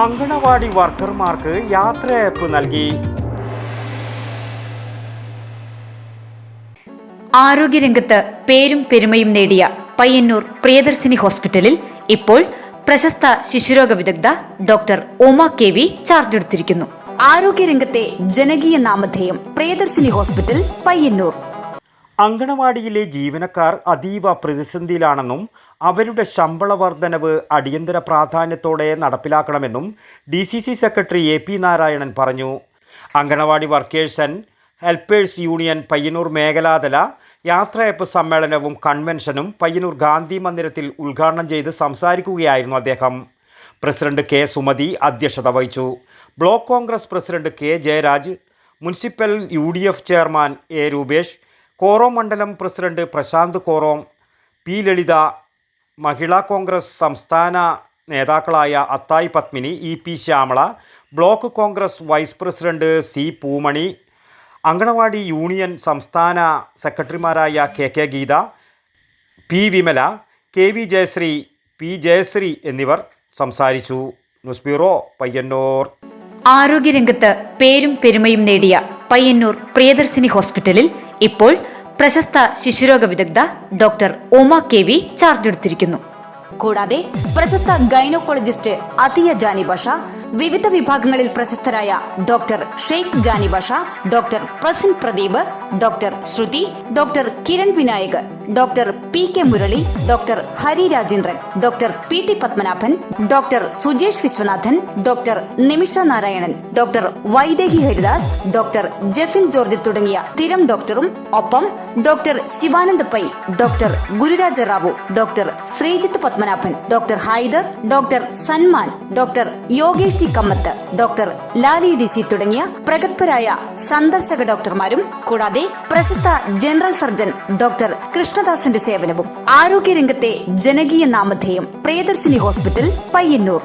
അങ്കണവാടി വർക്കർമാർക്ക് യാത്രയയപ്പ് നൽകി. ആരോഗ്യരംഗത്ത് പേരും പെരുമയും നേടിയ പയ്യന്നൂർ പ്രിയദർശിനി ഹോസ്പിറ്റലിൽ ഇപ്പോൾ പ്രശസ്ത ശിശുരോഗ വിദഗ്ധ ഡോക്ടർ ഉമ KV ചാർജ് എടുത്തിരിക്കുന്നു. ആരോഗ്യരംഗത്തെ ജനകീയ നാമധേയം പ്രിയദർശിനി ഹോസ്പിറ്റൽ പയ്യന്നൂർ. അങ്കണവാടിയിലെ ജീവനക്കാർ അതീവ പ്രതിസന്ധിയിലാണെന്നും അവരുടെ ശമ്പള വർധനവ് അടിയന്തര പ്രാധാന്യത്തോടെ നടപ്പിലാക്കണമെന്നും DCC സെക്രട്ടറി AP നാരായണൻ പറഞ്ഞു. Anganwadi workers and helpers union Payyanur മേഖലാതല യാത്രയയപ്പ് സമ്മേളനവും കൺവെൻഷനും പയ്യന്നൂർ ഗാന്ധി മന്ദിരത്തിൽ ഉദ്ഘാടനം ചെയ്ത് സംസാരിക്കുകയായിരുന്നു അദ്ദേഹം. President K. സുമതി അധ്യക്ഷത വഹിച്ചു. Block Congress president K. Jayaraj, municipal UDF chairman A. Rupesh, Korom മണ്ഡലം president Prashanth Korom, P. Lalitha, Mahila Congress സംസ്ഥാന നേതാക്കളായ Athayi Padmini, EP Shyamala, block Congress vice president C. Poomani, anganwadi union സംസ്ഥാന സെക്രട്ടറിമാരായ KK Geetha, P. Vimala, KV Jayashree, P. Jayasree എന്നിവർ സംസാരിച്ചു. News bureau, Payyanur. ആരോഗ്യരംഗത്ത് പേരും പെരുമയും നേടിയ പയ്യന്നൂർ പ്രിയദർശിനി ഹോസ്പിറ്റലിൽ ഇപ്പോൾ പ്രശസ്ത ശിശുരോഗ വിദഗ്ധ ഡോക്ടർ ഉമ KV ചാർജ് എടുത്തിരിക്കുന്നു. കൂടാതെ പ്രശസ്ത ഗൈനക്കോളജിസ്റ്റ് അതിയ ജാനി ബഷ, വിവിധ വിഭാഗങ്ങളിൽ പ്രശസ്തരായ doctor Sheikh Jani Basha, doctor Prasin Pradeep, doctor Shruthi, doctor Kiran Vinayak, doctor PK Murali, doctor Hari Rajendran, doctor PT Padmanabhan, doctor Sujesh Viswanathan, doctor Nimisha Narayanan, doctor Vaidehi Haridas, doctor Jefin George തുടങ്ങിയ സ്ഥിരം ഡോക്ടറും ഒപ്പം doctor Shivanand Pai, doctor Gururaja Rao, doctor Sreejith Padmanabhan, doctor Haider, doctor Sanman, doctor Yogesh T Kamath, doctor Lali DC തുടങ്ങിയ പ്രഗത്ഭരായ സന്ദർശക ഡോക്ടർമാരും കൂടാതെ പ്രശസ്ത ജനറൽ സർജൻ ഡോക്ടർ കൃഷ്ണദാസിന്റെ സേവനവും. ആരോഗ്യരംഗത്തെ ജനകീയ നാമധേയം പ്രിയദർശിനി ഹോസ്പിറ്റൽ പയ്യന്നൂർ.